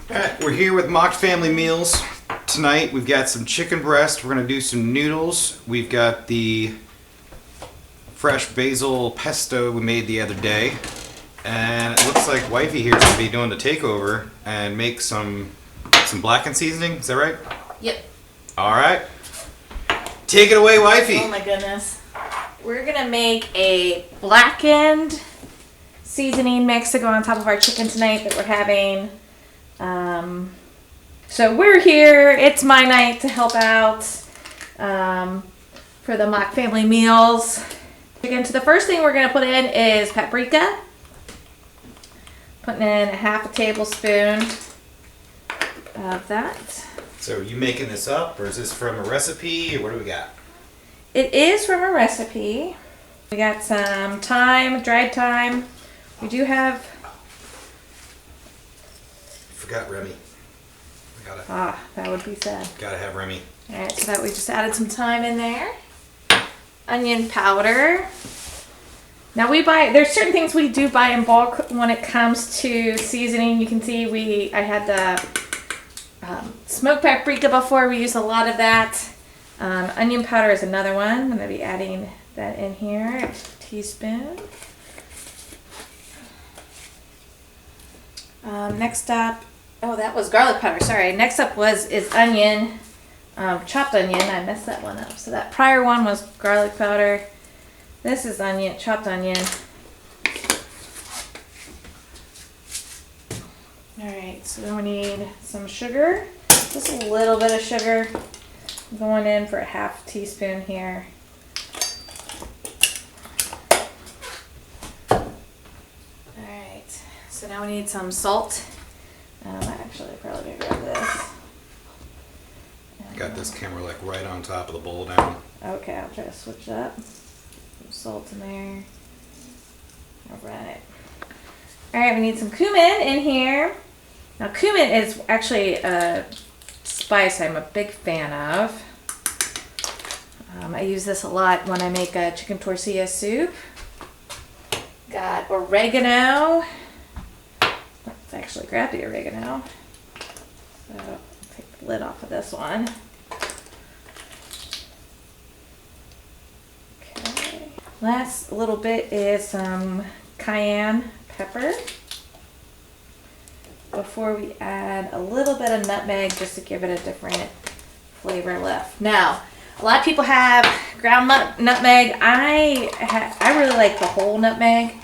Alright, we're here with Macht Family Meals. Tonight we've got some chicken breast. We're going to do some noodles. We've got the fresh basil pesto we made the other day. And it looks like Wifey here is going to be doing the takeover and make some blackened seasoning. Is that right? Yep. Alright. Take it away, Wifey. Oh my goodness. We're going to make a blackened seasoning mix to go on top of our chicken tonight that we're having. So we're here. It's my night to help out for the Macht Family Meals. Again, so the first thing we're going to put in is paprika. Putting in a half a tablespoon of that. So are you making this up, or is this from a recipe, or what do we got? It is from a recipe. We got some thyme, dried thyme. We do have... Forgot Remy. That would be sad. Gotta have Remy. Alright, so that we just added some thyme in there. Onion powder. Now there's certain things we do buy in bulk when it comes to seasoning. You can see I had the smoked paprika before. We use a lot of that. Onion powder is another one. I'm going to be adding that in here. A teaspoon. Next up, that was garlic powder, sorry. Next up is onion, chopped onion. I messed that one up. So that prior one was garlic powder. This is onion, chopped onion. Alright, so then we need some sugar. Just a little bit of sugar. I'm going in for a half teaspoon here. Alright, so now we need some salt. Actually, I'm probably going to grab this. Got this camera like right on top of the bowl now. Okay, I'll try to switch up. Some salt in there. Alright. Alright, we need some cumin in here. Now cumin is actually a spice I'm a big fan of. I use this a lot when I make a chicken tortilla soup. Got oregano. Let's actually grab the oregano. So I'll take the lid off of this one. Okay. Last little bit is some cayenne pepper. Before we add a little bit of nutmeg just to give it a different flavor lift. Now, a lot of people have ground nutmeg. I really like the whole nutmeg.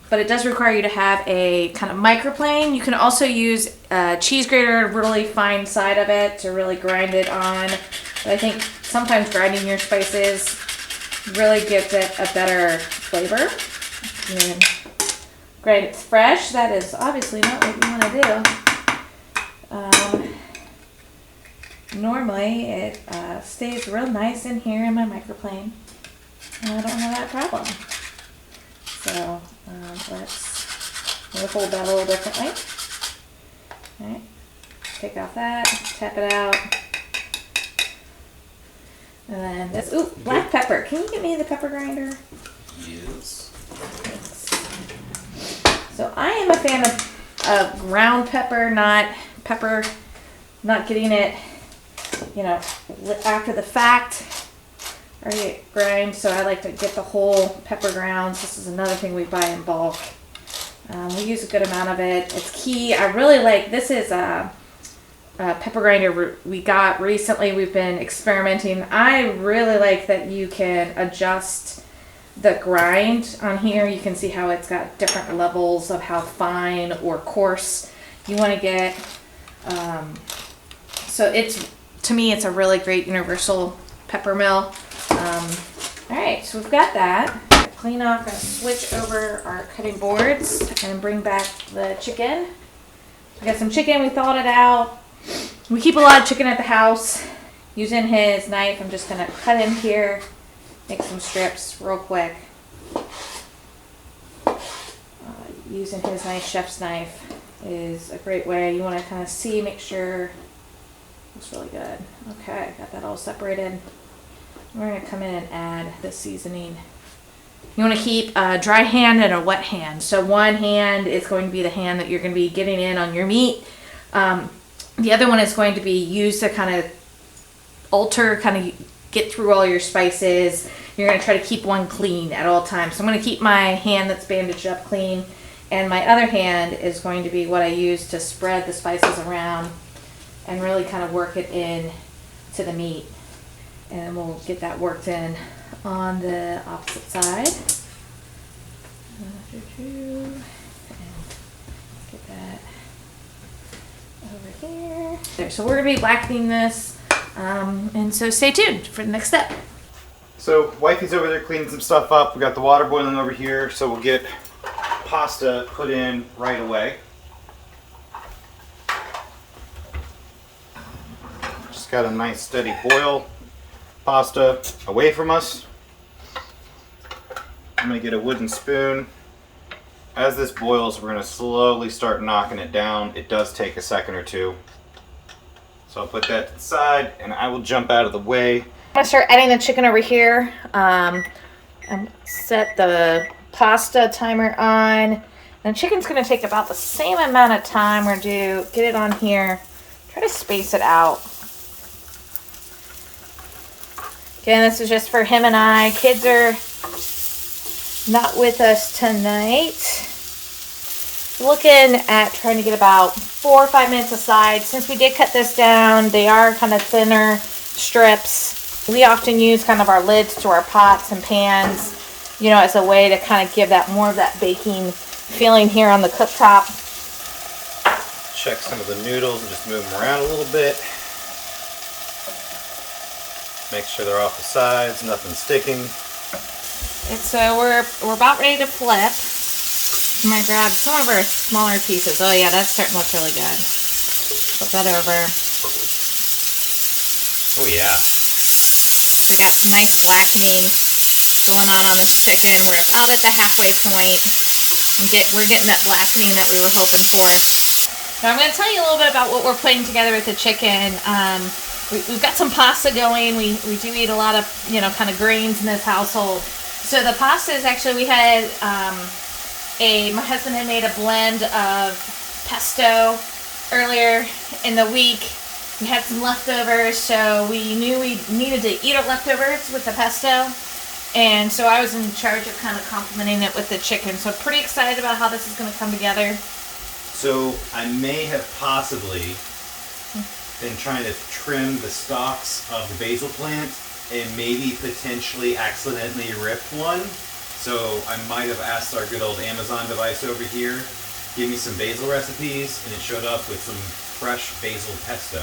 But it does require you to have a kind of microplane. You can also use a cheese grater, really fine side of it to really grind it on. But I think sometimes grinding your spices really gives it a better flavor. And grind it fresh. That is obviously not what you want to do. Normally it stays real nice in here in my microplane. And I don't have that problem. So let's hold that a little differently. Alright, take off that, tap it out. And then this, black pepper. Can you get me the pepper grinder? Yes. Thanks. So I am a fan of ground pepper, not getting it, after the fact. Already grind, so I like to get the whole pepper grounds. This is another thing we buy in bulk. We use a good amount of it. It's key. I really like, this is a pepper grinder we got recently. We've been experimenting. I really like that you can adjust the grind on here. You can see how it's got different levels of how fine or coarse you want to get. So to me, it's a really great universal pepper mill. Alright, so we've got that. Clean off, gonna switch over our cutting boards and bring back the chicken. We got some chicken, we thawed it out. We keep a lot of chicken at the house. Using his knife, I'm just gonna cut in here, make some strips real quick. Using his nice chef's knife is a great way. You wanna kind of see, make sure it's really good. Okay, got that all separated. We're going to come in and add the seasoning You want to keep a dry hand and a wet hand. So one hand is going to be the hand that you're going to be getting in on your meat. The other one is going to be used to kind of get through all your spices. You're going to try to keep one clean at all times. So I'm going to keep my hand that's bandaged up clean, and my other hand is going to be what I use to spread the spices around and really kind of work it in to the meat. And we'll get that worked in on the opposite side. And get that over here. There, so we're going to be blackening this, and so stay tuned for the next step. So wifey's over there cleaning some stuff up. We got the water boiling over here, so we'll get pasta put in right away. Just got a nice steady boil. Pasta away from us. I'm gonna get a wooden spoon. As this boils, we're gonna slowly start knocking it down. It does take a second or two. So I'll put that to the side and I will jump out of the way. I'm gonna start adding the chicken over here. And set the pasta timer on. And the chicken's gonna take about the same amount of time. We're gonna get it on here. Try to space it out. Again, this is just for him and I. Kids are not with us tonight. Looking at trying to get about 4 or 5 minutes aside. Since we did cut this down, they are kind of thinner strips. We often use kind of our lids to our pots and pans, you know, as a way to kind of give that more of that baking feeling here on the cooktop. Check some of the noodles and just move them around a little bit. Make sure they're off the sides, nothing sticking. And so we're about ready to flip. I'm gonna grab some of our smaller pieces. Oh yeah, that's starting to look really good. Flip that over. Oh yeah. We got some nice blackening going on this chicken. We're about at the halfway point. We're getting that blackening that we were hoping for. Now I'm gonna tell you a little bit about what we're putting together with the chicken. We've got some pasta going. We do eat a lot of, you know, kind of grains in this household. So the pasta is actually, we had my husband had made a blend of pesto earlier in the week. We had some leftovers, so we knew we needed to eat our leftovers with the pesto. And so I was in charge of kind of complementing it with the chicken. So I'm pretty excited about how this is going to come together. So I may have possibly been trying to trim the stalks of the basil plant and maybe potentially accidentally ripped one. So I might have asked our good old Amazon device over here, give me some basil recipes, and it showed up with some fresh basil pesto.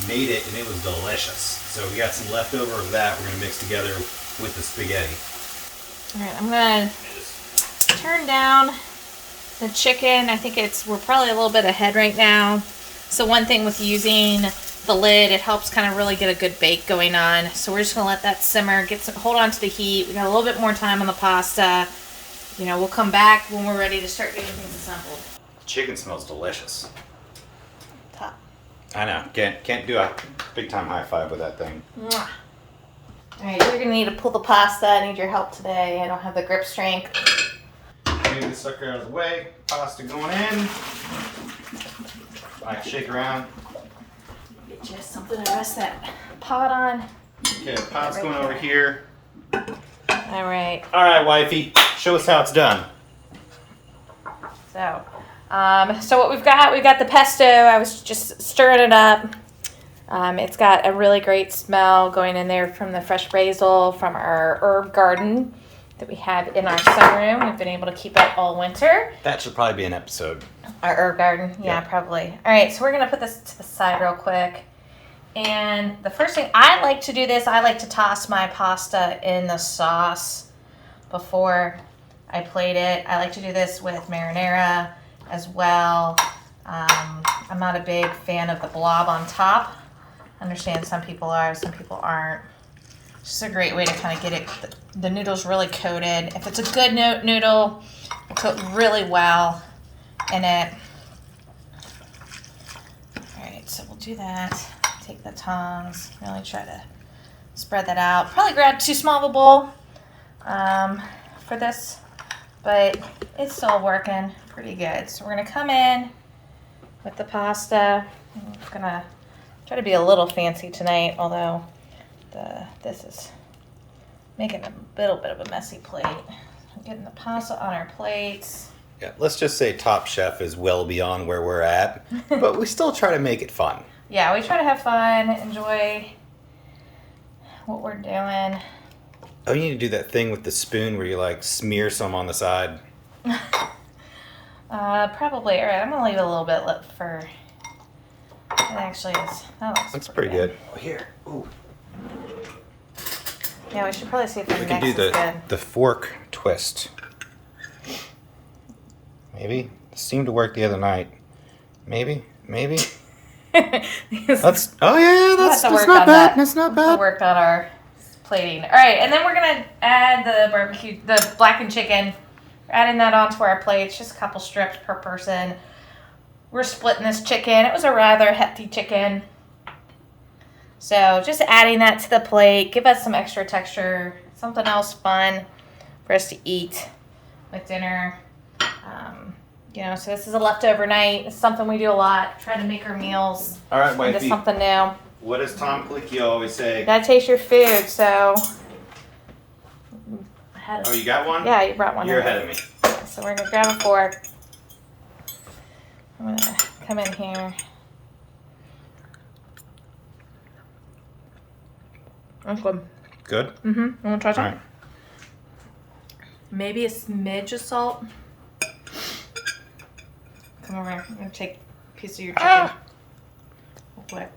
Made it and it was delicious. So we got some leftover of that we're gonna mix together with the spaghetti. All right, I'm gonna turn down the chicken. I think we're probably a little bit ahead right now. So one thing with using the lid, it helps kind of really get a good bake going on. So we're just gonna let that simmer, hold on to the heat. We got a little bit more time on the pasta. You know, we'll come back when we're ready to start getting things assembled. Chicken smells delicious. Top. I know, can't do a big time high five with that thing. Mwah. All right, you're gonna need to pull the pasta. I need your help today. I don't have the grip strength. Move this sucker out of the way. Pasta going in. I shake around. Get you something to rest that pot on. Okay, pot's going over here. All right. All right, wifey, show us how it's done. So what we've got the pesto. I was just stirring it up. It's got a really great smell going in there from the fresh basil from our herb garden that we have in our sunroom. We've been able to keep it all winter. That should probably be an episode. Our herb garden, yeah, Yep. probably. All right, so we're gonna put this to the side real quick. And the first thing I like to do I like to toss my pasta in the sauce before I plate it. I like to do this with marinara as well. I'm not a big fan of the blob on top. I understand some people are, some people aren't. It's just a great way to kind of get the noodles really coated. If it's a good noodle, it'll coat really well in it. All right, so we'll do that. Take the tongs, really try to spread that out. Probably grab too small of a bowl for this, but it's still working pretty good. So we're gonna come in with the pasta. I'm gonna try to be a little fancy tonight, although this is making a little bit of a messy plate. I'm getting the pasta on our plates. Yeah, let's just say Top Chef is well beyond where we're at, but we still try to make it fun. Yeah, we try to have fun, enjoy what we're doing. Oh, you need to do that thing with the spoon where you like smear some on the side. Probably. All right, I'm gonna leave a little bit left for. It actually is. That's pretty good. Oh, here. Ooh. Yeah, we should probably see if the We mix can do is good. the fork twist. Maybe. It seemed to work the other night. Maybe. That's not bad. That's not bad. Work on our plating. All right, and then we're gonna add the blackened chicken. We're adding that onto our plates, just a couple strips per person. We're splitting this chicken. It was a rather hefty chicken. So just adding that to the plate, give us some extra texture, something else fun for us to eat with dinner. So this is a leftover night. It's something we do a lot, try to make our meals All right, into wifey. something new. What does Tom Colicchio always say? You gotta taste your food, so. Oh, you got one? Yeah, you brought one. You're ahead of me. Yeah, so we're gonna grab a fork. I'm gonna come in here. That's good. Good? Mm-hmm. You wanna try some? All right. Maybe a smidge of salt. Come over here. I'm gonna take a piece of your chicken. Real quick.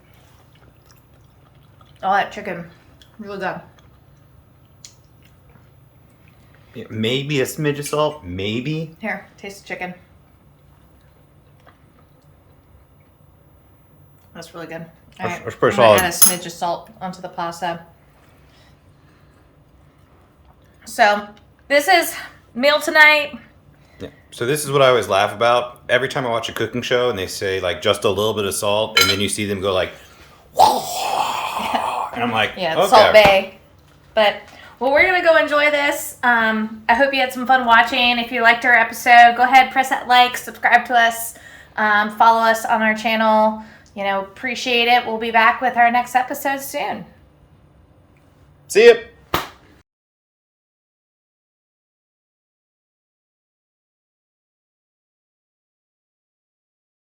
Oh, that chicken. Really good. Yeah, maybe a smidge of salt. Maybe. Here, taste the chicken. That's really good. All right, That's pretty I'm gonna solid. add a smidge of salt onto the pasta. So, this is meal tonight. Yeah. So this is what I always laugh about. Every time I watch a cooking show and they say like just a little bit of salt, and then you see them go like, and I'm like, Yeah, okay. Salt Bay. But, well, we're going to go enjoy this. I hope you had some fun watching. If you liked our episode, go ahead, press that like, subscribe to us, follow us on our channel. Appreciate it. We'll be back with our next episode soon. See ya.